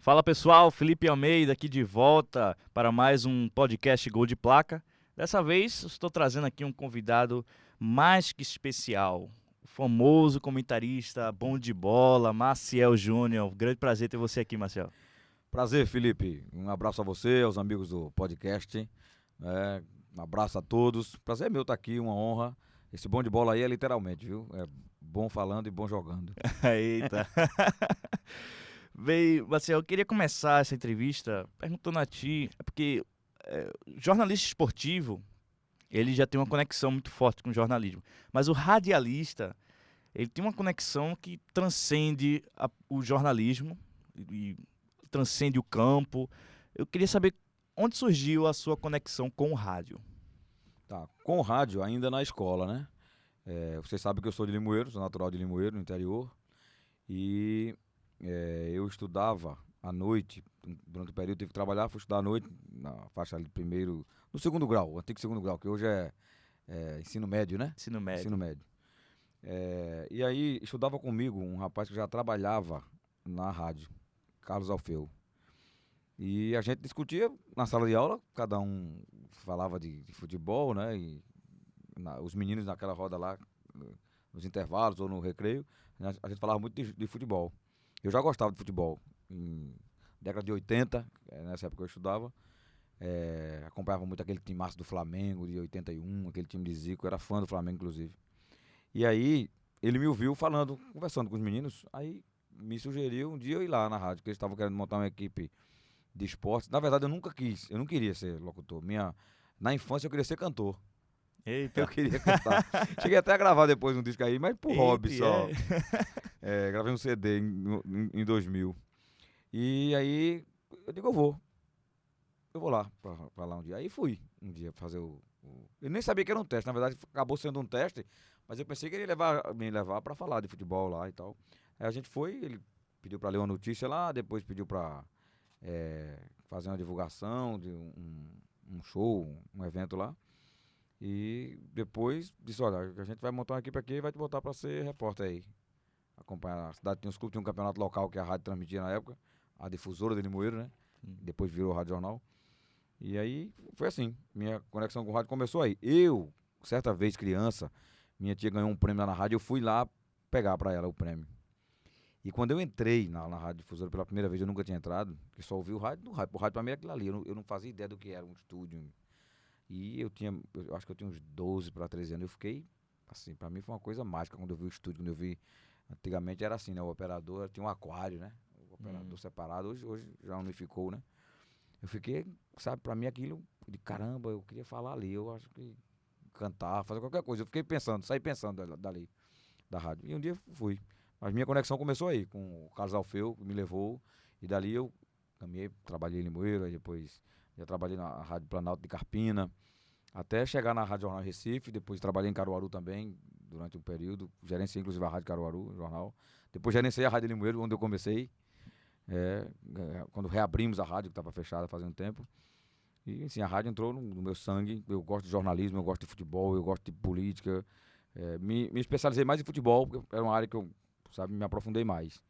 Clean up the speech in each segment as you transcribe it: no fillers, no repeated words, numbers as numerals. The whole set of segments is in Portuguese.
Fala pessoal, Felipe Almeida aqui de volta para mais um podcast Gol de Placa. Dessa vez estou trazendo aqui um convidado mais que especial, o famoso comentarista bom de bola, Maciel Júnior. Grande prazer ter você aqui, Maciel. Prazer, Felipe. Um abraço a você, aos amigos do podcast. Um abraço a todos. Prazer é meu estar aqui, uma honra. Esse bom de bola aí é literalmente, viu? É bom falando e bom jogando. Eita. Bem, Maciel, eu queria começar essa entrevista perguntando a ti, porque jornalista esportivo, ele já tem uma conexão muito forte com o jornalismo, mas o radialista, ele tem uma conexão que transcende o jornalismo e transcende o campo. Eu queria saber onde surgiu a sua conexão com o rádio. Tá, com rádio ainda na escola, né? Você sabe que eu sou de Limoeiro, sou natural de Limoeiro, no interior. E eu estudava à noite, durante o período tive que trabalhar, fui estudar à noite, na faixa ali de primeiro, no segundo grau, o antigo segundo grau, que hoje é ensino médio, né? Ensino médio. Ensino médio. E aí estudava comigo um rapaz que já trabalhava na rádio, Carlos Alfeu. E a gente discutia na sala de aula, cada um falava de futebol, né? E os meninos naquela roda lá, nos intervalos ou no recreio, a gente falava muito de futebol. Eu já gostava de futebol. Em década de 80, nessa época eu estudava, acompanhava muito aquele time massa do Flamengo, de 81, aquele time de Zico, eu era fã do Flamengo, inclusive. E aí, ele me ouviu falando, conversando com os meninos, aí me sugeriu um dia eu ir lá na rádio, que eles estavam querendo montar uma equipe de esportes. Na verdade, eu não queria ser locutor. Na infância, eu queria ser cantor. Eita. Eu queria cantar. Cheguei até a gravar depois um disco aí, mas por hobby só. Gravei um CD em 2000. E aí, eu digo, eu vou lá, pra lá um dia. Aí fui um dia fazer Eu nem sabia que era um teste, na verdade acabou sendo um teste, mas eu pensei que ele ia me levar pra falar de futebol lá e tal. Aí a gente foi, ele pediu pra ler uma notícia lá, depois pediu pra fazer uma divulgação de um show, um evento lá. E depois disse, olha, a gente vai montar uma equipe aqui e vai te botar pra ser repórter aí. Acompanhar. A cidade tinha uns clubes, tinha um campeonato local que a rádio transmitia na época, a difusora de Limoeiro, né? Depois virou o Rádio Jornal. E aí foi assim, minha conexão com o rádio começou aí. Certa vez criança, minha tia ganhou um prêmio lá na rádio, eu fui lá pegar pra ela o prêmio. E quando eu entrei na rádio difusora pela primeira vez, eu nunca tinha entrado, porque só ouvi o rádio. O rádio pra mim era aquilo ali, eu não fazia ideia do que era um estúdio. E eu acho que eu tinha uns 12 para 13 anos, eu fiquei, assim, pra mim foi uma coisa mágica quando eu vi o estúdio, quando eu vi, antigamente era assim, né, o operador tinha um aquário, né, o operador separado, hoje já unificou, né. Eu fiquei, sabe, pra mim aquilo, de caramba, eu queria falar ali, eu acho que cantar, fazer qualquer coisa, eu fiquei pensando, saí pensando dali, da rádio, e um dia fui. Mas minha conexão começou aí, com o Carlos Alfeu, que me levou, e dali eu caminhei, trabalhei em Limoeiro, aí depois já trabalhei na Rádio Planalto de Carpina, até chegar na Rádio Jornal Recife, depois trabalhei em Caruaru também, durante um período, gerenciei inclusive a Rádio Caruaru, jornal, depois gerenciei a Rádio Limoeiro, onde eu comecei, quando reabrimos a rádio, que estava fechada fazia um tempo, e assim, a rádio entrou no meu sangue, eu gosto de jornalismo, eu gosto de futebol, eu gosto de política, me especializei mais em futebol, porque era uma área que eu, sabe, me aprofundei mais.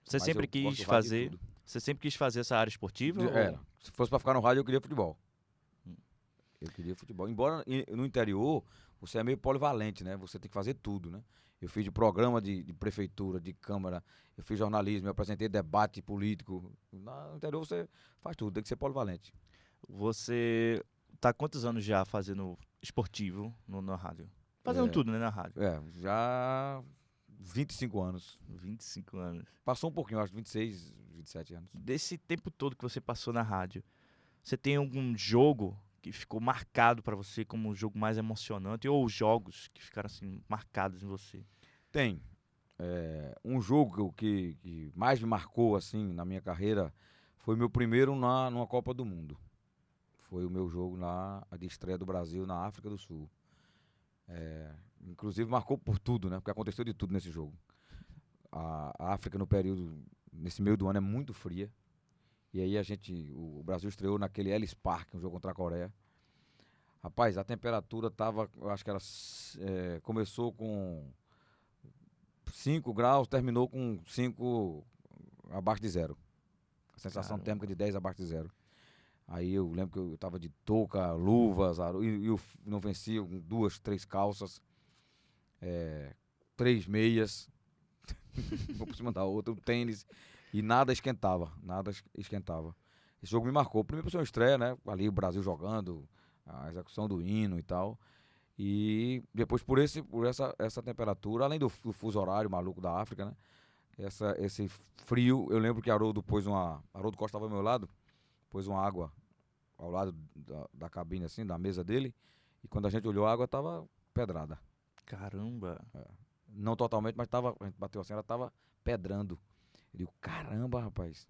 Você Mas sempre eu gosto quis do rádio e fazer, tudo. você sempre quis fazer essa área esportiva? Era. Se fosse pra ficar no rádio, eu queria futebol. Hum. Eu queria futebol. Embora no interior, você é meio polivalente, né? Você tem que fazer tudo, né? Eu fiz de programa de prefeitura, de câmara, eu fiz jornalismo, eu apresentei debate político. No interior você faz tudo, tem que ser polivalente. Você tá há quantos anos já fazendo esportivo na rádio? Fazendo tudo, né, na rádio? Já 25 anos. 25 anos. Passou um pouquinho, acho, 26, 27 anos. Desse tempo todo que você passou na rádio, você tem algum jogo que ficou marcado pra você como o jogo mais emocionante ou jogos que ficaram assim marcados em você? Tem. Um jogo que mais me marcou, assim, na minha carreira, foi meu primeiro numa Copa do Mundo. Foi o meu jogo de estreia do Brasil na África do Sul. Inclusive marcou por tudo, né? Porque aconteceu de tudo nesse jogo. A África nesse meio do ano é muito fria. E aí o Brasil estreou naquele Ellis Park, um jogo contra a Coreia. Rapaz, a temperatura tava, eu acho que começou com 5 graus, terminou com 5 abaixo de zero. A sensação Caramba. térmica de 10 abaixo de zero. Aí eu lembro que eu tava de touca, luvas, e eu não vencia com 2, 3 calças, 3 meias, uma por cima da outra, um tênis, e nada esquentava, nada esquentava. Esse jogo me marcou, primeiro por ser uma estreia, né? Ali o Brasil jogando, a execução do hino e tal. E depois por essa temperatura, além do fuso horário maluco da África, né? Esse frio, eu lembro que Haroldo Costa estava ao meu lado, pôs uma água ao lado da cabine, assim, da mesa dele, e quando a gente olhou a água tava pedrada. Caramba. Não totalmente, mas a gente bateu assim, ela tava pedrando. Eu digo, caramba, rapaz.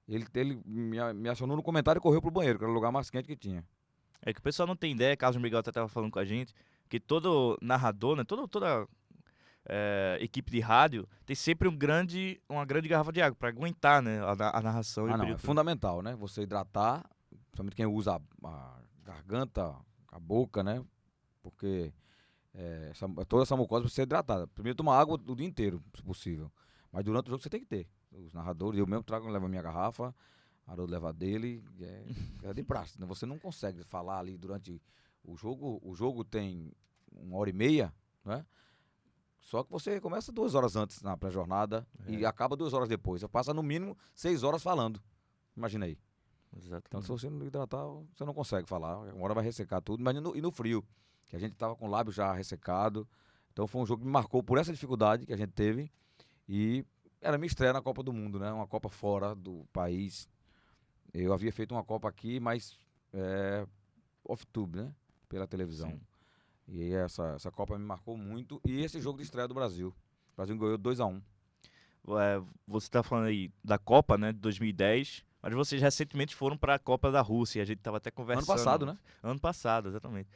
Ele me acionou no comentário e correu pro banheiro, que era o lugar mais quente que tinha. É que o pessoal não tem ideia, Carlos Miguel até tava falando com a gente, que todo narrador, né, toda equipe de rádio tem sempre uma grande garrafa de água pra aguentar, né, a narração. Não, é fundamental, né? Você hidratar, principalmente quem usa a garganta, a boca, né? Porque toda essa mucosa precisa ser hidratada. Primeiro tomar água o dia inteiro, se possível. Mas durante o jogo você tem que ter. Os narradores, eu mesmo levo a minha garrafa, Haroldo leva a dele, é de praxe. Né? Você não consegue falar ali durante o jogo. O jogo tem 1h30, né? Só que você começa 2 horas antes na pré-jornada e acaba 2 horas depois. Você passa no mínimo 6 horas falando. Imagina aí. Exatamente. Então se você não hidratar, você não consegue falar. Uma hora vai ressecar tudo. Mas e no frio, que a gente tava com o lábio já ressecado. Então foi um jogo que me marcou por essa dificuldade que a gente teve. E era minha estreia na Copa do Mundo, né? Uma Copa fora do país. Eu havia feito uma Copa aqui, mas off-tube, né? Pela televisão. Sim. E essa Copa me marcou muito. E esse jogo de estreia do Brasil. O Brasil ganhou 2-1. Você tá falando aí da Copa, né, de 2010, mas vocês recentemente foram para a Copa da Rússia, a gente tava até conversando. Ano passado, né? Ano passado, exatamente.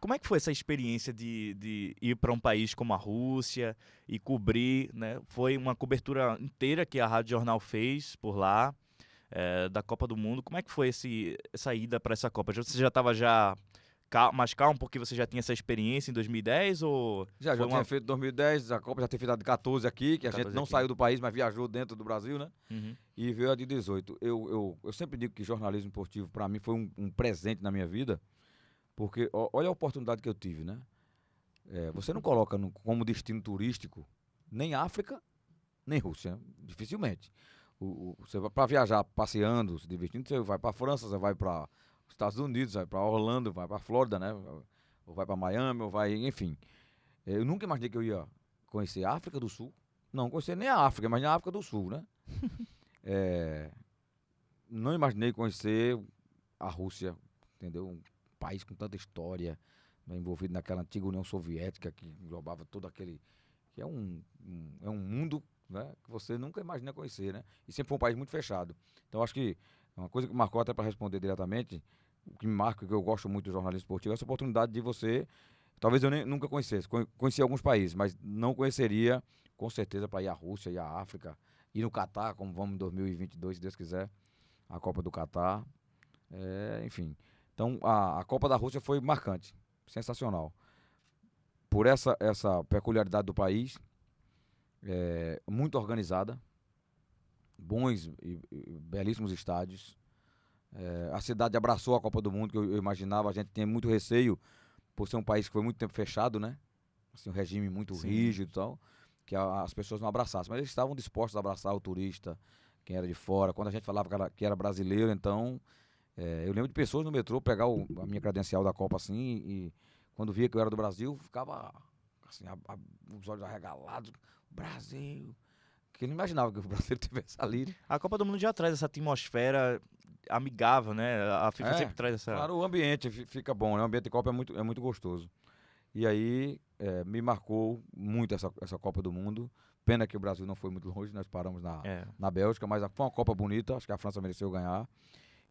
Como é que foi essa experiência de ir para um país como a Rússia e cobrir, né? Foi uma cobertura inteira que a Rádio Jornal fez por lá, da Copa do Mundo. Como é que foi essa ida para essa Copa? Você já estava mais calmo porque você já tinha essa experiência em 2010 ou Já tinha feito 2010, a Copa já tinha feito a de 14 aqui, que a gente não saiu do país, mas viajou dentro do Brasil, né? Uhum. E veio a de 18. Eu sempre digo que jornalismo esportivo, para mim, foi um presente na minha vida, porque olha a oportunidade que eu tive, né? Você não coloca como destino turístico nem África, nem Rússia, dificilmente. Você vai para viajar passeando, se divertindo, você vai para França, você vai para Estados Unidos, vai para Orlando, vai para Flórida, né? Ou vai para Miami, ou vai, enfim. Eu nunca imaginei que eu ia conhecer a África do Sul. Não conhecer nem a África, mas nem a África do Sul, né? Não imaginei conhecer a Rússia, entendeu? Um país com tanta história, né? Envolvido naquela antiga União Soviética que englobava todo aquele... que é um mundo, né? Que você nunca imagina conhecer, né? E sempre foi um país muito fechado. Então acho que uma coisa que marcou, até para responder diretamente, o que me marca, que eu gosto muito do jornalismo esportivo, é essa oportunidade de você, talvez eu nunca conhecesse, conheci alguns países, mas não conheceria, com certeza, para ir à Rússia, ir à África, ir no Catar, como vamos em 2022, se Deus quiser, a Copa do Catar, enfim. Então, a Copa da Rússia foi marcante, sensacional. Por essa peculiaridade do país, muito organizada, bons e belíssimos estádios. A cidade abraçou a Copa do Mundo, que eu imaginava. A gente tinha muito receio por ser um país que foi muito tempo fechado, né? Assim, um regime muito rígido e tal, que as pessoas não abraçassem. Mas eles estavam dispostos a abraçar o turista, quem era de fora. Quando a gente falava que era brasileiro, então... eu lembro de pessoas no metrô pegar a minha credencial da Copa assim, e quando via que eu era do Brasil, ficava assim, os olhos arregalados. Brasil... que eu não imaginava que o brasileiro tivesse ali. A Copa do Mundo já traz essa atmosfera amigável, né? A FIFA sempre traz essa... Claro, o ambiente fica bom, né? O ambiente de Copa é muito gostoso. E aí, me marcou muito essa Copa do Mundo. Pena que o Brasil não foi muito longe, nós paramos na Bélgica, mas foi uma Copa bonita, acho que a França mereceu ganhar.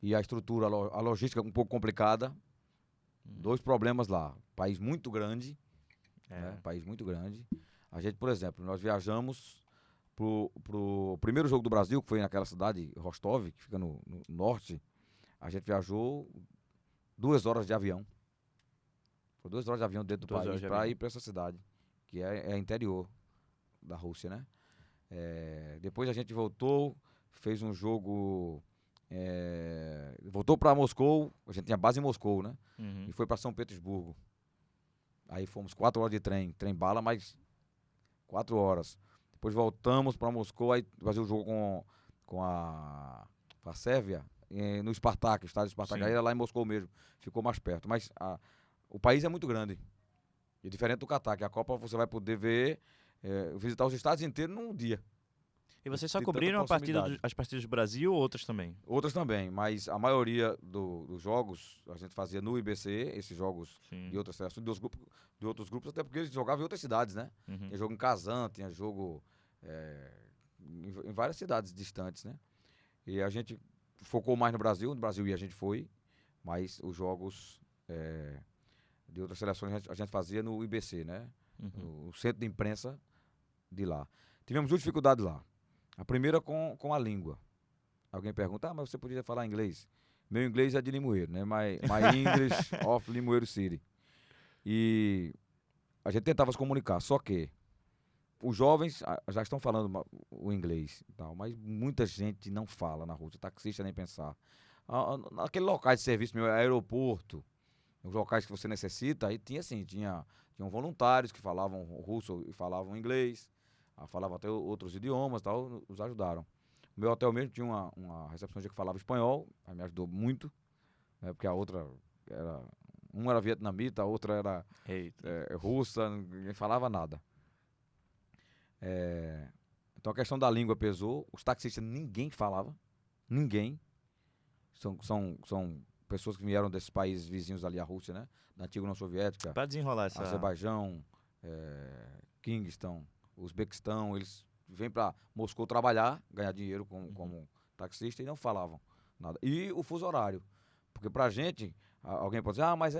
E a estrutura, a logística um pouco complicada. 2 problemas lá. País muito grande, né? País muito grande. A gente, por exemplo, nós viajamos pro primeiro jogo do Brasil, que foi naquela cidade, Rostov, que fica no norte. A gente viajou 2 horas de avião. Foi 2 horas de avião dentro do país para ir para essa cidade, que é interior da Rússia, né? Depois a gente voltou, fez um jogo, voltou para Moscou, a gente tinha base em Moscou, né? Uhum. E foi para São Petersburgo. Aí fomos 4 horas de trem bala, mas 4 horas. Depois voltamos para Moscou, aí fazer o jogo com a Sérvia, no Spartak, o estádio Spartak. Sim. Aí era lá em Moscou mesmo, ficou mais perto. Mas o país é muito grande. E diferente do Catar, que a Copa você vai poder ver, visitar os estádios inteiros num dia. E vocês só de tanta cobriram proximidade. as partidas do Brasil ou outras também? Outras também, mas a maioria dos jogos a gente fazia no IBC, esses jogos Sim. de outras seleções, de outros grupos, até porque eles jogavam em outras cidades, né? Uhum. Tinha jogo em Kazan, tinha jogo em várias cidades distantes, né? E a gente focou mais no Brasil e a gente foi, mas os jogos de outras seleções a gente fazia no IBC, né? Uhum. No centro de imprensa de lá. Tivemos duas dificuldades lá. A primeira com a língua. Alguém pergunta, mas você podia falar inglês? Meu inglês é de Limoeiro, né? My English of Limoeiro City. E a gente tentava se comunicar, só que os jovens já estão falando o inglês e tal, mas muita gente não fala na Rússia, taxista nem pensar. Naquele local de serviço, meu aeroporto, os locais que você necessita, aí tinham voluntários que falavam russo e falavam inglês, falavam até outros idiomas e tal, nos ajudaram. O meu hotel mesmo tinha uma recepcionista que falava espanhol, aí me ajudou muito, né, porque a outra uma era vietnamita, a outra era russa, ninguém falava nada. Então a questão da língua pesou, os taxistas ninguém falava, ninguém. São pessoas que vieram desses países vizinhos ali à Rússia, né? Da antiga União Soviética, Para desenrolar essa... Azerbaijão, Quirguistão, Uzbequistão, eles vêm para Moscou trabalhar, ganhar dinheiro como taxista e não falavam nada. E o fuso horário, porque pra gente, alguém pode dizer, mas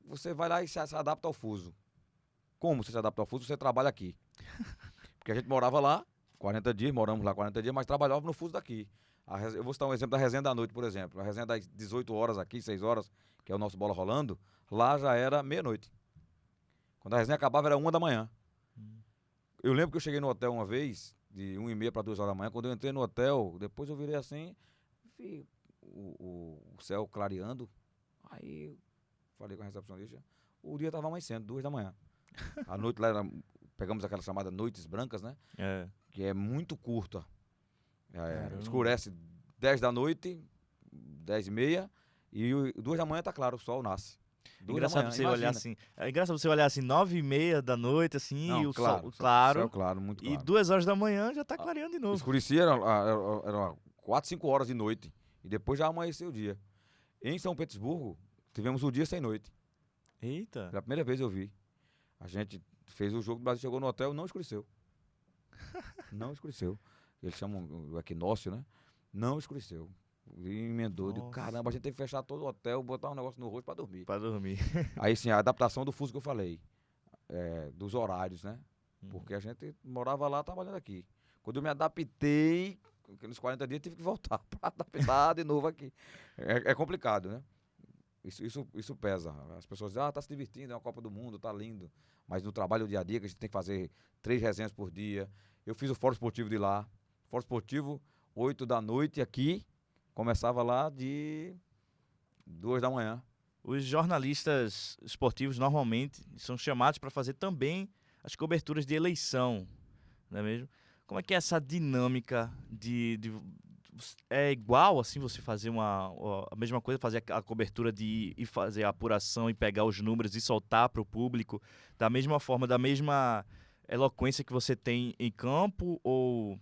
você vai lá e se adapta ao fuso. Como você se adapta ao fuso? Você trabalha aqui. Porque a gente morava lá, 40 dias, moramos lá 40 dias, mas trabalhava no fuso daqui. Eu vou citar um exemplo da resenha da noite, por exemplo. A resenha das 18 horas aqui, 6 horas, que é o nosso bola rolando, lá já era meia-noite. Quando a resenha acabava era 1 da manhã. Eu lembro que eu cheguei no hotel uma vez, de 1h30 para 2 horas da manhã. Quando eu entrei no hotel, depois eu virei assim, vi o céu clareando. Aí falei com a recepcionista, o dia estava amanhecendo, 2 da manhã. A noite lá pegamos aquela chamada noites brancas, né? Que é muito curta. Escurece 10 da noite, 10h30, e 2 da manhã tá claro, o sol nasce. Engraçado você olhar assim. É engraçado você olhar assim, 9h30 da noite, assim, não, e o claro, sol claro. Céu claro, muito claro. E 2 horas da manhã já tá clareando de novo. Escurecia, eram 4, 5 horas de noite. E depois já amanheceu o dia. Em São Petersburgo, tivemos o dia sem noite. Eita. Pela primeira vez eu vi. A gente fez o jogo, o Brasil chegou no hotel, não escureceu. Não escureceu. Eles chamam o equinócio, né? Não escureceu. E emendou. Digo, caramba, a gente teve que fechar todo o hotel, botar um negócio no rosto pra dormir. Pra dormir. Aí sim, a adaptação do fuso que eu falei. Dos horários, né? Porque a gente morava lá, trabalhando aqui. Quando eu me adaptei, nos 40 dias, tive que voltar pra adaptar de novo aqui. É complicado, né? Isso pesa. As pessoas dizem, tá se divertindo, é uma Copa do Mundo, tá lindo. Mas no trabalho dia a dia, que a gente tem que fazer 3 resenhas por dia. Eu fiz o Fórum Esportivo de lá. Fórum Esportivo, 8 da noite aqui. Começava lá de 2 da manhã. Os jornalistas esportivos normalmente são chamados para fazer também as coberturas de eleição, não é mesmo? Como é que é essa dinâmica é igual assim você fazer a mesma coisa, fazer a cobertura de ir fazer a apuração e pegar os números e soltar para o público da mesma forma, da mesma eloquência que você tem em campo, ou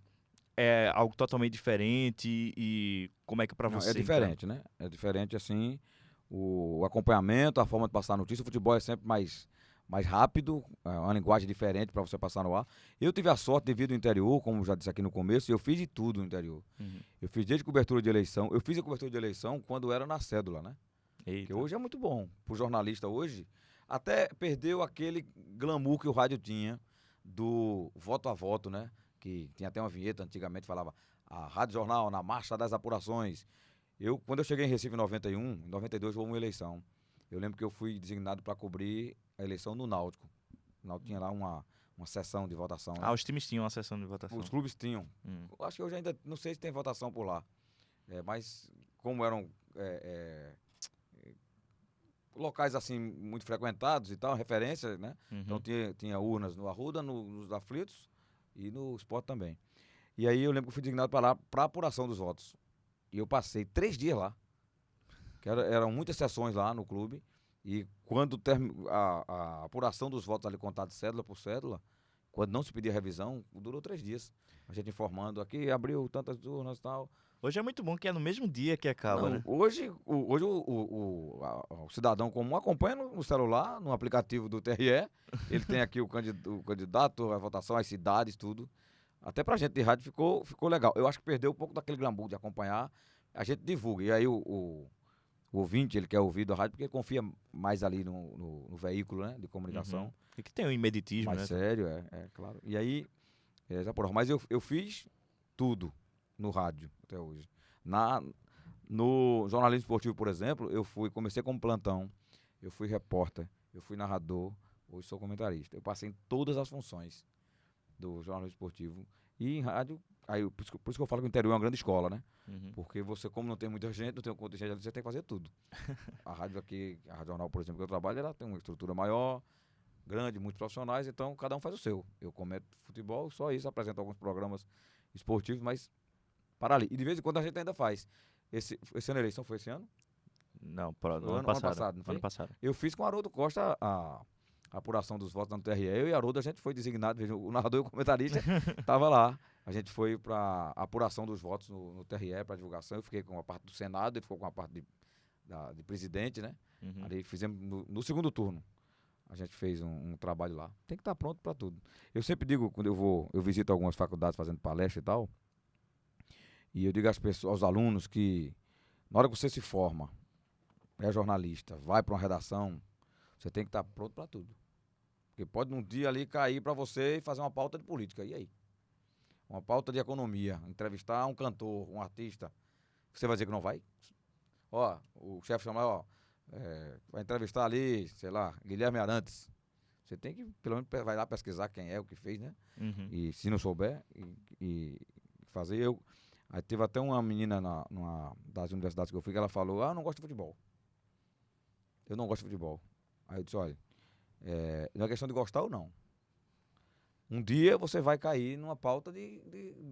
é algo totalmente diferente? E como é que é para você? É diferente, então? né? É diferente assim, o acompanhamento, a forma de passar a notícia. O futebol é sempre mais rápido, uma linguagem diferente para você passar no ar. Eu tive a sorte de vir do interior, como já disse aqui no começo, e eu fiz de tudo no interior. Eu fiz desde cobertura de eleição. Eu fiz a cobertura de eleição quando era na cédula, né? Eita. Que hoje é muito bom. Pro jornalista hoje, até perdeu aquele glamour que o rádio tinha do voto a voto, né? Que tinha até uma vinheta, antigamente falava a Rádio Jornal na marcha das apurações. Quando eu cheguei em Recife em 91, em 92 houve uma eleição. Eu lembro que eu fui designado para cobrir a eleição no Náutico. O Náutico tinha lá uma sessão de votação. Né? Ah, os times tinham uma sessão de votação. Os clubes tinham. Hum. Eu acho que hoje ainda não sei se tem votação por lá. Mas como eram locais assim muito frequentados e tal, referências, né? Uhum. Então tinha urnas no Arruda, nos Aflitos e no Sport também. E aí eu lembro que eu fui designado para lá para apuração dos votos. E eu passei 3 dias lá. Que eram muitas sessões lá no clube. E quando a apuração dos votos ali contado cédula por cédula, quando não se pedia revisão, durou 3 dias. A gente informando aqui, abriu tantas urnas e tal. Hoje é muito bom que é no mesmo dia que acaba, Não, né? Hoje o cidadão comum acompanha no celular, no aplicativo do TRE. Ele tem aqui o candidato, a votação, as cidades, tudo. Até pra gente de rádio ficou legal. Eu acho que perdeu um pouco daquele glamour de acompanhar. A gente divulga. E aí o ouvinte, ele quer ouvir da rádio porque ele confia mais ali no veículo, né, de comunicação. Uhum. E que tem o imeditismo, Mais né? sério, claro. E aí, mas eu fiz tudo no rádio até hoje. No jornalismo esportivo, por exemplo, comecei como plantão, eu fui repórter, eu fui narrador, hoje sou comentarista. Eu passei em todas as funções do jornalismo esportivo e em rádio. Por isso que eu falo que o interior é uma grande escola, né? Uhum. Porque você, como não tem muita gente, não tem um contingente ali, você tem que fazer tudo. A rádio aqui, a Rádio Jornal, por exemplo, que eu trabalho, ela tem uma estrutura maior, grande, muitos profissionais, então cada um faz o seu. Eu comento futebol, só isso, apresento alguns programas esportivos, mas para ali. E de vez em quando a gente ainda faz. Esse ano a eleição foi esse ano? Não, Foi no ano passado. não foi? Ano passado. Eu fiz com o Haroldo Costa a apuração dos votos no TRE. Eu e o Haroldo, a gente foi designado, veja, o narrador e o comentarista estava lá. A gente foi para apuração dos votos no TRE, para divulgação. Eu fiquei com a parte do Senado, ele ficou com a parte de presidente, né? Uhum. Ali fizemos no segundo turno. A gente fez um trabalho lá. Tem que estar pronto para tudo. Eu sempre digo, quando eu visito algumas faculdades fazendo palestra e tal, e eu digo às pessoas, aos alunos que na hora que você se forma, é jornalista, vai para uma redação, você tem que estar pronto para tudo. Porque pode um dia ali cair para você e fazer uma pauta de política. E aí? Uma pauta de economia, entrevistar um cantor, um artista. Você vai dizer que não vai? Ó, o chefe chama, vai entrevistar ali, sei lá, Guilherme Arantes. Você tem que, pelo menos, vai lá pesquisar quem é, o que fez, né? Uhum. E se não souber, e fazer. Aí teve até uma menina numa das universidades que eu fui que ela falou, eu não gosto de futebol. Eu não gosto de futebol. Aí eu disse, olha, não é questão de gostar ou não. Um dia você vai cair numa pauta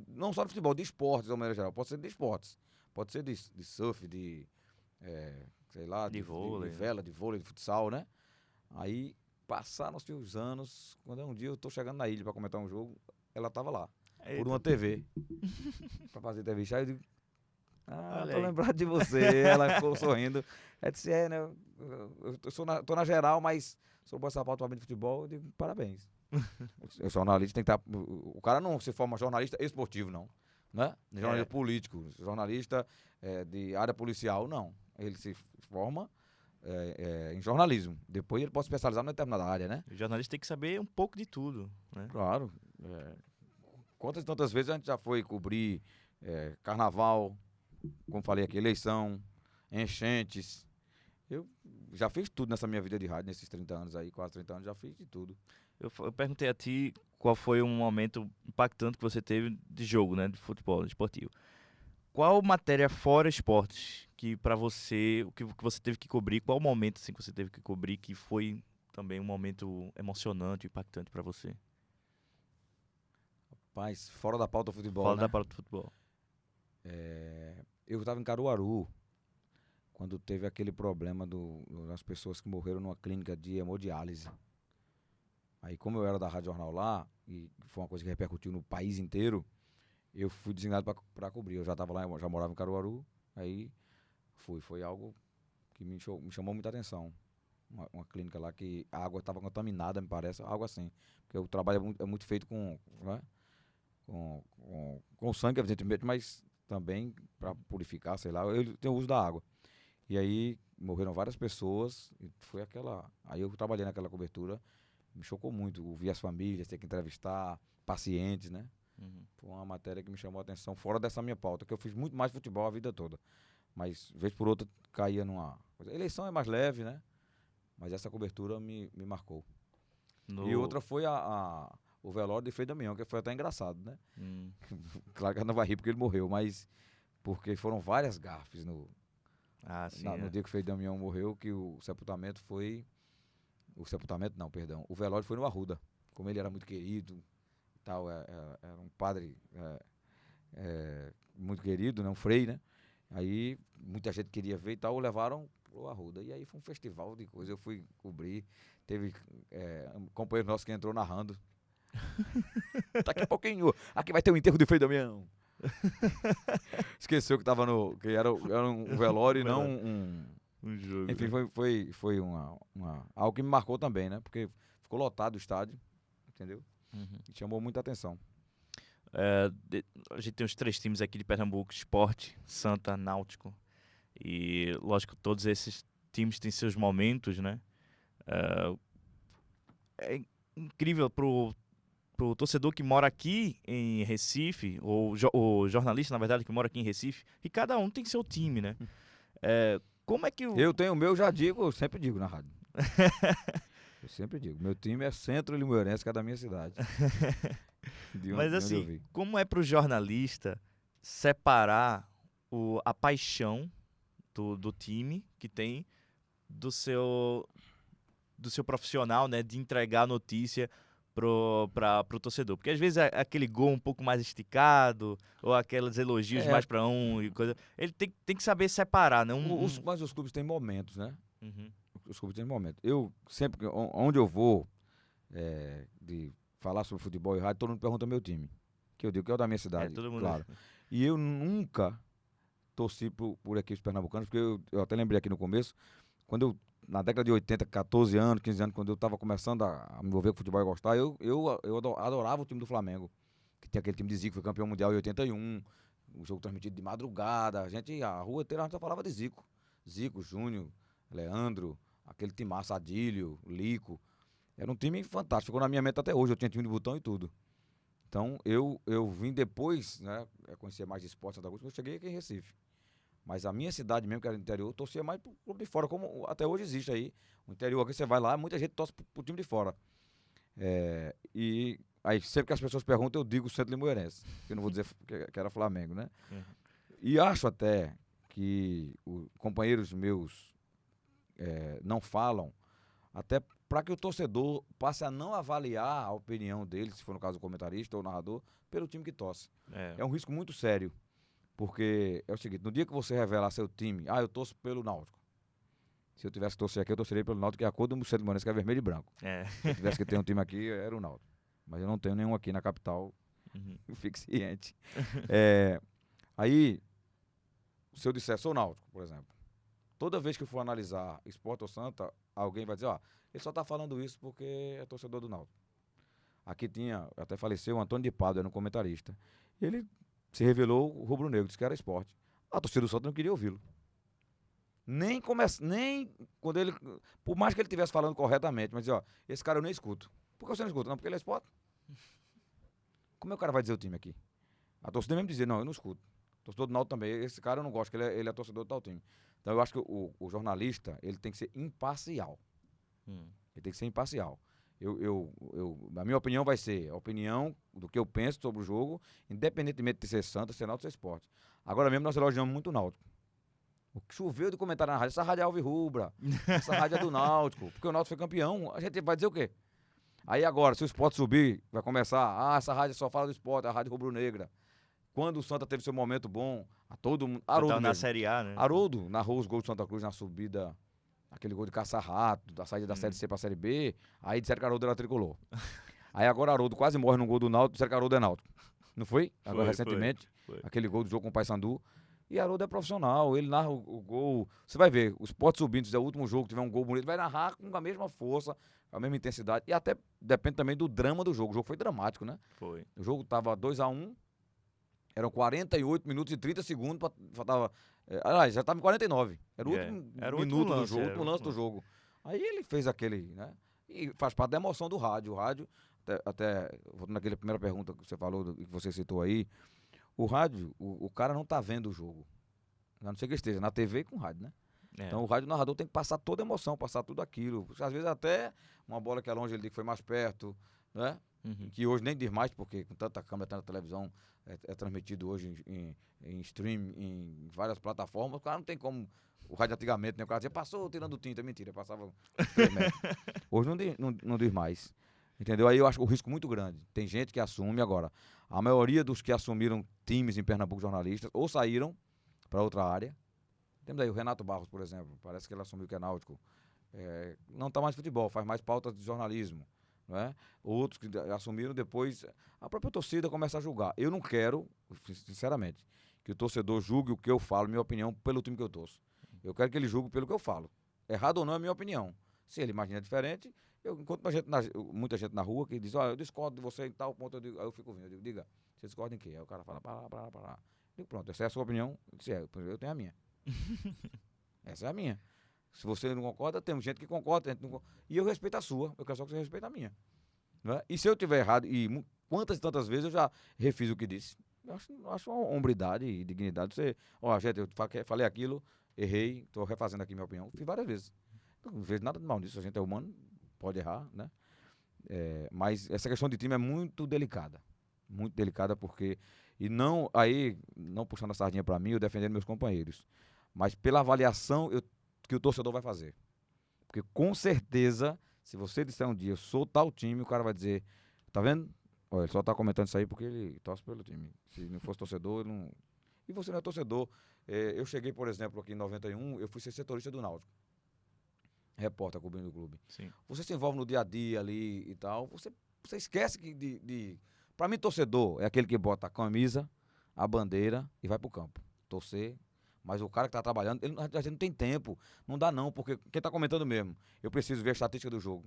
não só de futebol, de esportes, de maneira geral. Pode ser de esportes. Pode ser de surf, sei lá, De vôlei, de vela, de vôlei, de futsal, né? Aí passaram-se os anos, quando um dia eu tô chegando na ilha para comentar um jogo, ela tava lá. Por uma TV. Pra fazer entrevista. Aí eu digo, Olha tô aí. lembrado de você. Ela ficou sorrindo. Ela disse, né? Eu tô na geral, mas sobre essa pauta de futebol, eu digo, parabéns. O jornalista tem que estar. O cara não se forma jornalista esportivo, não. Né? Jornalista político, jornalista de área policial, não. Ele se forma em jornalismo. Depois ele pode se especializar numa determinada área, né? O jornalista tem que saber um pouco de tudo, né? Claro. Quantas e tantas vezes a gente já foi cobrir carnaval, como falei aqui, eleição, enchentes. Eu já fiz tudo nessa minha vida de rádio, nesses 30 anos aí, quase 30 anos, já fiz de tudo. Eu perguntei a ti qual foi um momento impactante que você teve de jogo, né? De futebol, esportivo. Qual matéria fora esportes que pra você, o que você teve que cobrir, qual momento assim, que você teve que cobrir que foi também um momento emocionante, impactante pra você? Mas fora da pauta do futebol, Fala né? da pauta do futebol. Eu estava em Caruaru, quando teve aquele problema das pessoas que morreram numa clínica de hemodiálise. Aí, como eu era da Rádio Jornal lá, e foi uma coisa que repercutiu no país inteiro, eu fui designado para cobrir. Eu já estava lá, eu já morava em Caruaru, aí foi algo que me chamou muita atenção. Uma clínica lá que a água estava contaminada, me parece, algo assim. Porque o trabalho é muito feito né? com sangue, evidentemente, mas também para purificar, sei lá, ele tem o uso da água. E aí morreram várias pessoas, e foi aquela. Aí eu trabalhei naquela cobertura, me chocou muito, ouvir as famílias, ter que entrevistar pacientes, né? Uhum. Foi uma matéria que me chamou a atenção, fora dessa minha pauta, que eu fiz muito mais futebol a vida toda. Mas, vez por outra, caía numa coisa. A eleição é mais leve, né? Mas essa cobertura me marcou. E outra foi o velório de Frei Damião, que foi até engraçado, né? Hum. Claro que ela não vai rir porque ele morreu, mas porque foram várias gafes no Sim, no dia que o Frei Damião morreu, que o sepultamento foi... O sepultamento não, perdão. O velório foi no Arruda. Como ele era muito querido e tal, era um padre muito querido, né? Um frei, né? Aí muita gente queria ver e tal, levaram pro Arruda. E aí foi um festival de coisas, eu fui cobrir. Teve um companheiro nosso que entrou narrando. Daqui a pouquinho, aqui vai ter o enterro de Frei Damião. Esqueceu que tava que era um velório e não um jogo. Enfim, foi algo que me marcou também, né? Porque ficou lotado o estádio, entendeu? Uhum. E chamou muita atenção. A gente tem os 3 times aqui de Pernambuco: Sport, Santa, Náutico. E, lógico, todos esses times têm seus momentos, né? É incrível pro torcedor que mora aqui em Recife, ou o jornalista, na verdade, que mora aqui em Recife, e cada um tem seu time, né? Como é que Eu tenho o meu, já digo, eu sempre digo na rádio. Eu sempre digo, meu time é Centro Limoeirense, que é da minha cidade. Mas assim, como é pro jornalista separar a paixão do time que tem do seu profissional, né, de entregar a notícia pro torcedor? Porque às vezes é aquele gol um pouco mais esticado, ou aqueles elogios mais pra e coisa. Ele tem que saber separar, né? Mas os clubes têm momentos, né? Uhum. Os clubes têm momentos. Eu sempre, onde eu vou de falar sobre futebol e rádio, todo mundo pergunta meu time. Que eu digo que é o da minha cidade, todo mundo... claro. E eu nunca torci por equipes pernambucanas, porque eu até lembrei aqui no começo, quando eu, na década de 80, 14 anos, 15 anos, quando eu estava começando a me envolver com futebol e gostar, eu adorava o time do Flamengo, que tinha aquele time de Zico, foi campeão mundial em 81, um jogo transmitido de madrugada, a rua inteira a gente só falava de Zico. Zico, Júnior, Leandro, aquele time massa, Adílio, Lico. Era um time fantástico, ficou na minha mente até hoje, eu tinha time de botão e tudo. Então, eu vim depois, né, conhecer mais de esporte, Santa Cruz, quando eu cheguei aqui em Recife. Mas a minha cidade mesmo, que era do interior, eu torcia mais pro clube de fora, como até hoje existe aí. O interior aqui, você vai lá, muita gente torce pro time de fora. E aí, sempre que as pessoas perguntam, eu digo Centro Limoeirense, que eu não vou dizer que era Flamengo, né? Uhum. E acho até que companheiros meus não falam, até para que o torcedor passe a não avaliar a opinião dele, se for no caso o comentarista ou o narrador, pelo time que torce. É um risco muito sério. Porque é o seguinte, no dia que você revelar seu time, eu torço pelo Náutico. Se eu tivesse que torcer aqui, eu torceria pelo Náutico, que é a cor do Centro Limoeirense, que é vermelho e branco. Se eu tivesse que ter um time aqui, era o Náutico. Mas eu não tenho nenhum aqui na capital, fique ciente. Aí, se eu disser, sou Náutico, por exemplo, toda vez que eu for analisar Sport ou Santa, alguém vai dizer, ele só tá falando isso porque é torcedor do Náutico. Aqui até faleceu o Antônio de Pádua, era um comentarista. Ele se revelou o rubro-negro, disse que era Sport. A torcida do Santa não queria ouvi-lo. Nem quando ele... Por mais que ele estivesse falando corretamente, mas dizia, esse cara eu nem escuto. Por que você não escuta? Não, porque ele é Sport. Como é que o cara vai dizer o time aqui? A torcida mesmo dizia, não, eu não escuto. O torcedor do Náutico também, esse cara eu não gosto, porque ele é torcedor do tal time. Então eu acho que o jornalista, ele tem que ser imparcial. Ele tem que ser imparcial. A minha opinião vai ser a opinião do que eu penso sobre o jogo, independentemente de ser Santa, ser Náutico, ser Sport. Agora mesmo nós elogiamos muito o Náutico. O que choveu de comentário na rádio, essa rádio é alvirrubra, essa rádio é do Náutico, porque o Náutico foi campeão, a gente vai dizer o quê? Aí agora, se o Sport subir, vai começar, essa rádio só fala do Sport, a rádio rubro-negra. Quando o Santa teve seu momento bom, a todo mundo... Haroldo na Série A, né? Haroldo narrou os gols do Santa Cruz na subida, aquele gol de caça-rato, da saída da Série C pra Série B, aí disseram que Haroldo era tricolor. Aí agora Haroldo quase morre num gol do Náutico, disseram que Haroldo é Náutico. Não foi? Agora recentemente, foi. Aquele gol do jogo com o Paysandu. E Haroldo é profissional, ele narra o gol. Você vai ver, o Sport subindo, se der o último jogo, tiver um gol bonito, vai narrar com a mesma força, com a mesma intensidade. E até depende também do drama do jogo. O jogo foi dramático, né? Foi. O jogo tava 2-1, eram 48 minutos e 30 segundos, já estava em 49. Era o último minuto do jogo, o último lance do jogo. Aí ele fez aquele, né? E faz parte da emoção do rádio. O rádio, até voltando naquela primeira pergunta que você falou, que você citou aí, o rádio, o cara não tá vendo o jogo. A não ser que esteja na TV e com rádio, né? Então o rádio narrador tem que passar toda a emoção, passar tudo aquilo. Às vezes até uma bola que é longe ele diz que foi mais perto, né? que hoje nem diz mais, porque com tanta câmera, tanta televisão, é transmitido hoje em stream, em várias plataformas, o cara não tem como, o rádio antigamente, né, o cara dizia, passou tirando tinta, mentira, passava uns 3 metros. Hoje não diz mais, entendeu? Aí eu acho o risco muito grande, tem gente que assume agora, a maioria dos que assumiram times em Pernambuco, jornalistas, ou saíram para outra área, temos aí o Renato Barros, por exemplo, parece que ele assumiu que é náutico, não está mais futebol, faz mais pautas de jornalismo, não é? Outros que assumiram depois, a própria torcida começa a julgar. Eu não quero, sinceramente, que o torcedor julgue o que eu falo, minha opinião, pelo time que eu torço. Eu quero que ele julgue pelo que eu falo. Errado ou não é minha opinião. Se ele imagina diferente, eu encontro muita gente na rua que diz, eu discordo de você em tal ponto, aí eu fico ouvindo, eu digo, diga, você discorda em quê? Aí o cara fala, para lá. Eu digo, pronto, essa é a sua opinião, eu disse, eu tenho a minha. Essa é a minha. Se você não concorda, tem gente que concorda, gente não concorda. E eu respeito a sua, eu quero só que você respeite a minha. Não é? E se eu tiver errado, e quantas e tantas vezes eu já refiz o que disse, eu acho uma hombridade e dignidade. Você, gente, eu falei aquilo, errei, estou refazendo aqui minha opinião. Fiz várias vezes. Não vejo nada de mal nisso, a gente é humano, pode errar, né? Mas essa questão de time é muito delicada porque, e não puxando a sardinha para mim, eu defendendo meus companheiros, mas pela avaliação que o torcedor vai fazer. Porque com certeza, se você disser um dia, eu sou tal time, o cara vai dizer, tá vendo? Olha, ele só tá comentando isso aí porque ele torce pelo time. Se não fosse torcedor, ele não... E você não é torcedor. Eu cheguei, por exemplo, aqui em 91, eu fui ser setorista do Náutico. Repórter, cobrindo o clube. Sim. Você se envolve no dia a dia ali e tal, você esquece que Pra mim, torcedor é aquele que bota a camisa, a bandeira e vai pro campo. Torcer. Mas o cara que tá trabalhando, a gente não tem tempo. Não dá não, porque quem tá comentando mesmo, eu preciso ver a estatística do jogo.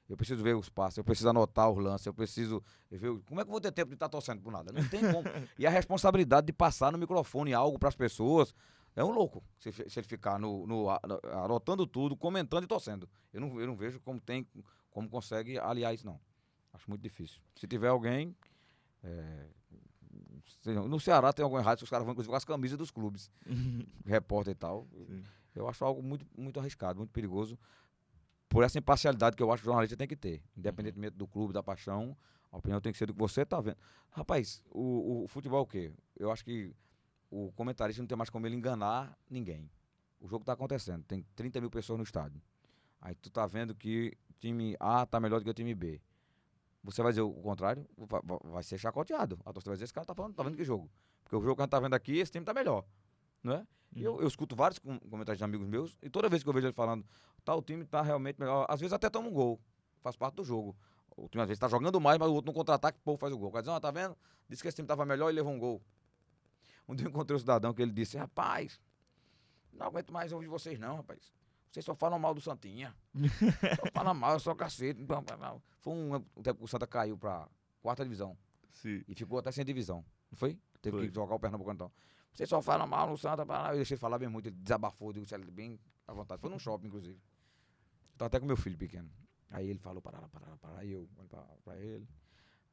Eu preciso ver os passes, eu preciso anotar os lances, eu preciso ver... Como é que eu vou ter tempo de estar torcendo por nada? Não tem como. E a responsabilidade de passar no microfone algo pras pessoas, é um louco. Se ele ficar anotando tudo, comentando e torcendo. Eu não vejo como consegue aliar isso, não. Acho muito difícil. Se tiver alguém... No Ceará tem algum errado que os caras vão inclusive com as camisas dos clubes, repórter e tal. Sim. Eu acho algo muito, muito arriscado, muito perigoso, por essa imparcialidade que eu acho que o jornalista tem que ter, independentemente do clube, da paixão, a opinião tem que ser do que você tá vendo. Rapaz, o futebol é o quê? Eu acho que o comentarista não tem mais como ele enganar ninguém. O jogo tá acontecendo, tem 30 mil pessoas no estádio. Aí tu tá vendo que o time A tá melhor do que o time B. Você vai dizer o contrário, vai ser chacoteado. A torcida vai dizer, esse cara tá vendo que jogo? Porque o jogo que a gente tá vendo aqui, esse time tá melhor, não é? E eu escuto vários comentários de amigos meus, e toda vez que eu vejo ele falando, o time tá realmente melhor, às vezes até toma um gol, faz parte do jogo. O time às vezes tá jogando mais, mas o outro no contra-ataque, o povo faz o gol. O cara diz, tá vendo? Disse que esse time tava melhor e levou um gol. Um dia eu encontrei um cidadão que ele disse, rapaz, não aguento mais ouvir vocês não, rapaz. Vocês só falam mal do Santinha. Só falam mal, só cacete. Foi um tempo que o Santa caiu pra 4ª divisão. Sim. E ficou até sem divisão. Não foi? Teve que jogar o Pernambuco então. Vocês só falam mal no Santa. Eu deixei ele falar bem muito. Ele desabafou, disse ele bem à vontade. Foi num shopping, inclusive. Tava até com meu filho pequeno. Aí ele falou, para. Aí eu olhei pra ele.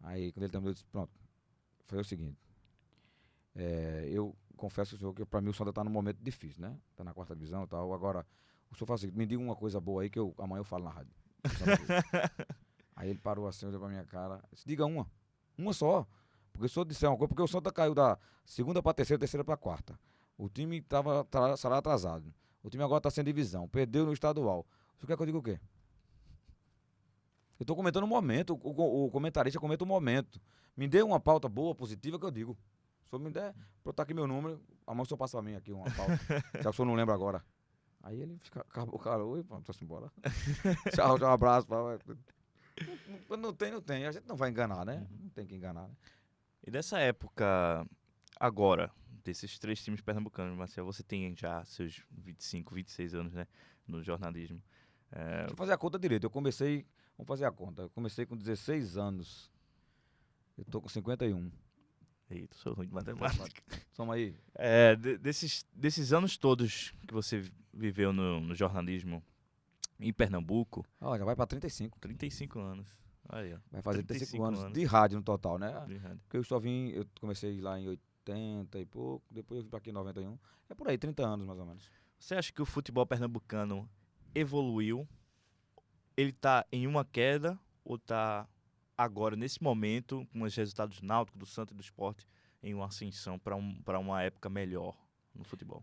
Aí quando ele terminou, eu disse, pronto. Foi o seguinte. Eu confesso ao senhor que pra mim o Santa tá num momento difícil, né? Tá na 4ª divisão e tal. Agora... O senhor fala assim, me diga uma coisa boa aí que amanhã eu falo na rádio. Aí ele parou assim, olhou pra minha cara. Disse, diga uma só. Porque se eu disser uma coisa, porque o Santa caiu da 2ª pra 3ª, 3ª pra 4ª. O time tava salário atrasado. O time agora tá sem divisão. Perdeu no estadual. O senhor quer que eu diga o quê? Eu tô comentando o momento. O comentarista comenta o momento. Me dê uma pauta boa, positiva, que eu digo. Se o senhor me der, pra eu estar aqui meu número, amanhã o senhor passa pra mim aqui uma pauta. Já que o senhor não lembra agora. Aí ele acabou o cara, oi, vamos embora. Tchau, um abraço. Não tem. A gente não vai enganar, né? Não tem que enganar. Né? E dessa época, agora, desses 3 times pernambucanos, Marcelo, você tem já seus 25, 26 anos, né? No jornalismo. Deixa eu fazer a conta direito. Vamos fazer a conta. Eu comecei com 16 anos. Eu tô com 51. Eita, sou ruim de matemática. Soma aí. Desses anos todos que você viveu no jornalismo em Pernambuco... Já vai pra 35. 35 anos. Aí, ó. Vai fazer 35 anos de rádio no total, né? De rádio. Porque eu comecei lá em 80 e pouco, depois eu vim pra aqui em 91. É por aí, 30 anos mais ou menos. Você acha que o futebol pernambucano evoluiu? Ele tá em uma queda ou tá agora, nesse momento, com os resultados do Náutico, do Santa e do Sport, em uma ascensão para uma época melhor no futebol?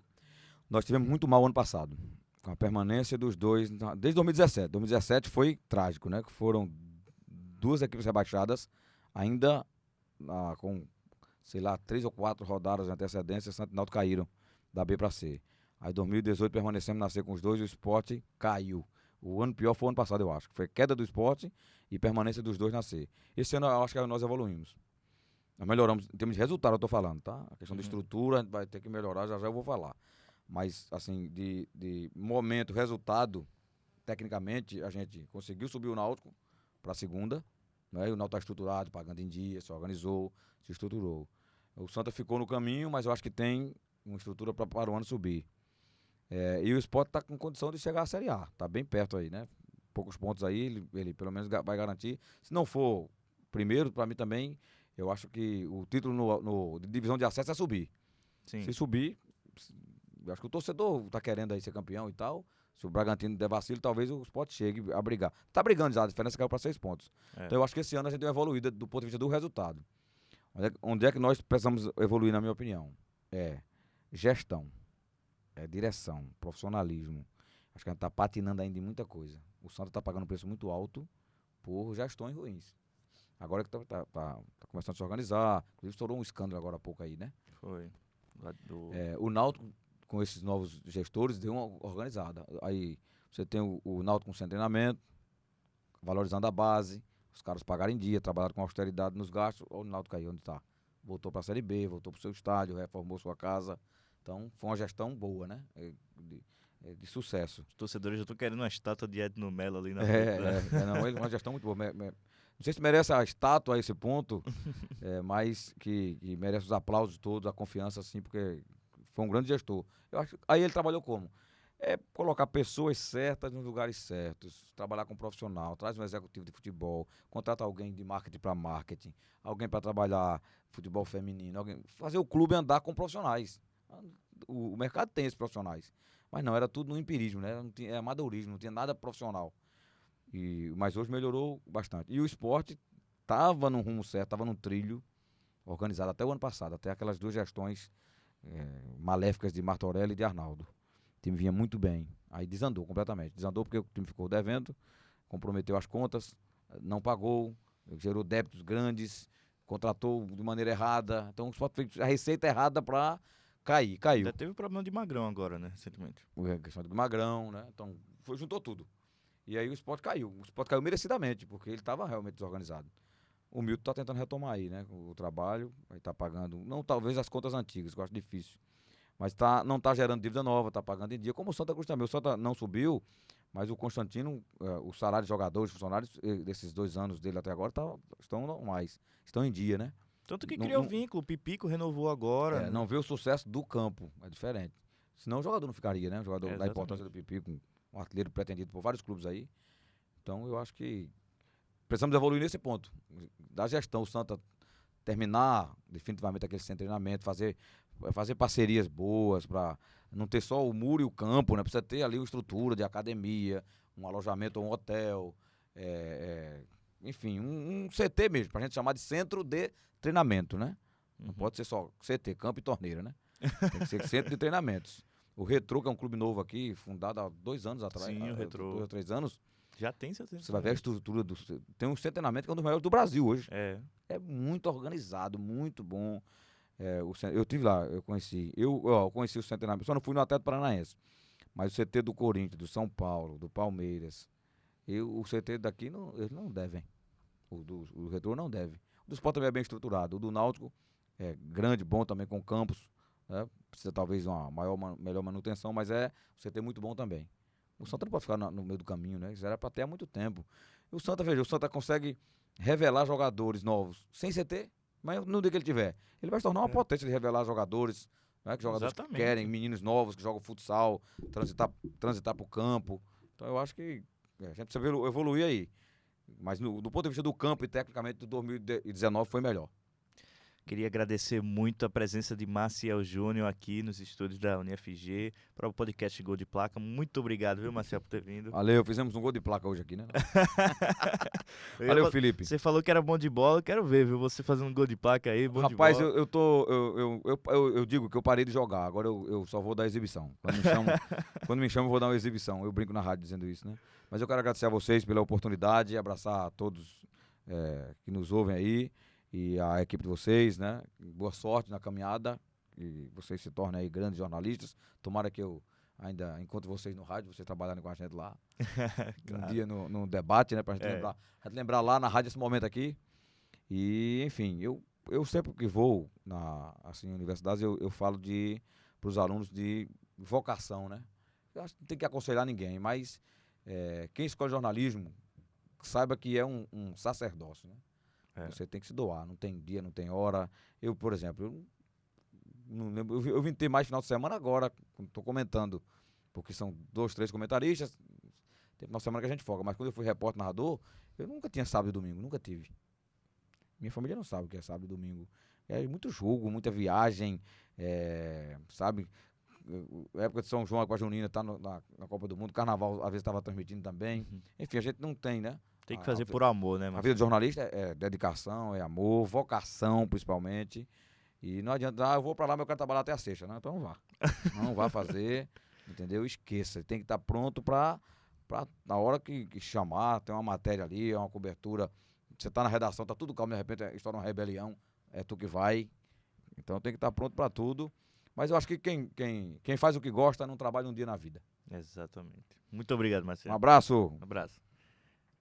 Nós tivemos muito mal ano passado, com a permanência dos dois, desde 2017. 2017 foi trágico, né? Que foram 2 equipes rebaixadas, ainda com, sei lá, 3 ou 4 rodadas de antecedência, Santa e Náutico caíram da B para C. Aí 2018 permanecemos na C com os dois e o Sport caiu. O ano pior foi o ano passado, eu acho, que foi queda do Sport e permanência dos dois na C. Esse ano eu acho que nós evoluímos. Nós melhoramos, em termos de resultado eu tô falando, tá? A questão de estrutura a gente vai ter que melhorar, já eu vou falar. Mas, assim, de momento, resultado, tecnicamente, a gente conseguiu subir o Náutico para a segunda, né? E o Náutico está estruturado, pagando em dia, se organizou, se estruturou. O Santa ficou no caminho, mas eu acho que tem uma estrutura para o ano subir. E o Sport está com condição de chegar à Série A, está bem perto aí, né? Poucos pontos aí, ele pelo menos vai garantir. Se não for primeiro, para mim também, eu acho que o título de divisão de acesso é subir. Sim. Se subir, eu acho que o torcedor tá querendo aí ser campeão e tal. Se o Bragantino der vacilo, talvez o Sport chegue a brigar. Tá brigando já, a diferença caiu para 6 pontos. Então eu acho que esse ano a gente deu uma evoluída do ponto de vista do resultado. Onde é que nós precisamos evoluir, na minha opinião? Gestão, direção, profissionalismo. Acho que a gente tá patinando ainda em muita coisa. O Santa tá pagando um preço muito alto por gestões ruins. Agora que tá começando a se organizar. Inclusive estourou um escândalo agora há pouco aí, né? Foi. O Náutico, com esses novos gestores, deu uma organizada. Aí você tem o Náutico com sem treinamento, valorizando a base, os caras pagaram em dia, trabalharam com austeridade nos gastos. Olha o Náutico aí onde está. Voltou para a Série B, voltou para o seu estádio, reformou sua casa. Então foi uma gestão boa, né? De sucesso. Os torcedores já estão querendo uma estátua de Edno Mello ali na Não, uma gestão muito boa. Não sei se merece a estátua a esse ponto, mas que merece os aplausos todos, a confiança, assim, porque foi um grande gestor. Eu acho, aí ele trabalhou como? Colocar pessoas certas nos lugares certos, trabalhar com um profissional, traz um executivo de futebol, contrata alguém de marketing para marketing, alguém para trabalhar futebol feminino, fazer o clube andar com profissionais. O mercado tem esses profissionais, mas não, era tudo no empirismo, né? Não tinha amadorismo, não tinha nada profissional. Mas hoje melhorou bastante. E o Sport estava no rumo certo, estava no trilho, organizado até o ano passado, até aquelas 2 gestões maléficas de Martorelli e de Arnaldo. O time vinha muito bem. Aí desandou completamente. Desandou porque o time ficou devendo, comprometeu as contas, não pagou, gerou débitos grandes, contratou de maneira errada. Então o Sport fez a receita errada para caiu. Ainda teve o problema de Magrão agora, né, recentemente. A questão do Magrão, né? Então juntou tudo. E aí o Sport caiu. O Sport caiu merecidamente, porque ele estava realmente desorganizado. O Milton está tentando retomar aí, né? O trabalho, vai estar pagando, não talvez as contas antigas, que eu acho difícil. Mas não está gerando dívida nova, está pagando em dia, como o Santa Cruz também. O Santa não subiu, mas o Constantino, o salário de jogadores, funcionários, desses 2 anos dele até agora, estão normais, estão em dia, né? Tanto que criou vínculo, o Pipico renovou agora. Não vê o sucesso do campo, é diferente. Senão o jogador não ficaria, né? O jogador da importância do Pipico, um artilheiro pretendido por vários clubes aí. Então eu acho que precisamos evoluir nesse ponto, da gestão. O Santa terminar definitivamente aquele sem treinamento, fazer parcerias boas para não ter só o muro e o campo, né? Precisa ter ali uma estrutura de academia, um alojamento ou um hotel, enfim, um CT mesmo, pra gente chamar de centro de treinamento, né? Não pode ser só CT, campo e torneira, né? Tem que ser centro de treinamentos. O Retrô, que é um clube novo aqui, fundado há 2 anos atrás. Sim, o Retrô. 2 ou 3 anos. Já tem seu Você vai ver a estrutura tem um centro de treinamento que é um dos maiores do Brasil hoje. É muito organizado, muito bom. Eu tive lá, eu conheci o centro de treinamento, só não fui no Atlético Paranaense. Mas o CT do Corinthians, do São Paulo, do Palmeiras, o CT daqui, eles não devem. O Retrô não deve. O do Sport também é bem estruturado. O do Náutico é grande, bom também, com campos. Né? Precisa talvez uma melhor manutenção, mas o CT muito bom também. O Santa não pode ficar no meio do caminho, né? Isso era para ter há muito tempo. E o Santa consegue revelar jogadores novos sem CT, mas no dia que ele tiver, ele vai se tornar uma potência de revelar jogadores, né? Que jogadores que querem, meninos novos que jogam futsal, transitar para o campo. Então eu acho que a gente precisa evoluir aí. Mas do ponto de vista do campo e tecnicamente, do 2019 foi melhor. Queria agradecer muito a presença de Maciel Júnior aqui nos estúdios da UniFG para o podcast Gol de Placa. Muito obrigado, viu, Maciel, por ter vindo. Valeu, fizemos um gol de placa hoje aqui, né? Valeu, Felipe. Você falou que era bom de bola, eu quero ver, viu? Você fazendo um gol de placa aí, bom Rapaz, de bola. eu digo que eu parei de jogar, agora eu só vou dar exibição. Quando me chamam, eu vou dar uma exibição. Eu brinco na rádio dizendo isso, né? Mas eu quero agradecer a vocês pela oportunidade, abraçar a todos que nos ouvem aí e a equipe de vocês, né? Boa sorte na caminhada, e vocês se tornem aí grandes jornalistas. Tomara que eu ainda encontro vocês no rádio, vocês trabalhando com a gente lá. Claro. Um dia no debate, né? Pra gente lembrar lá na rádio esse momento aqui. E, enfim, eu sempre que vou em universidades, eu falo para os alunos de vocação, né? Eu acho que não tem que aconselhar ninguém, mas quem escolhe jornalismo, saiba que é um sacerdócio, né? Você tem que se doar, não tem dia, não tem hora. Eu, por exemplo, não lembro, eu vim ter mais final de semana agora, estou comentando, porque são 2, 3 comentaristas, tem final de semana que a gente folga, mas quando eu fui repórter narrador, eu nunca tinha sábado e domingo, nunca tive. Minha família não sabe o que é sábado e domingo. É muito jogo, muita viagem, sabe? A época de São João com a Junina tá na Copa do Mundo, Carnaval às vezes estava transmitindo também. Enfim, a gente não tem, né? Tem que fazer por amor, né, A Marcelo? vida de jornalista é dedicação, é amor, vocação principalmente. E não adianta, eu vou pra lá, mas eu quero trabalhar até a sexta, né? Então não vá. Não vá fazer, entendeu? Esqueça. Tem que estar pronto pra na hora que chamar, tem uma matéria ali, é uma cobertura. Você tá na redação, tá tudo calmo, de repente estoura uma rebelião, é tu que vai. Então tem que estar pronto pra tudo. Mas eu acho que quem faz o que gosta não trabalha um dia na vida. Exatamente. Muito obrigado, Marcelo. Um abraço. Um abraço.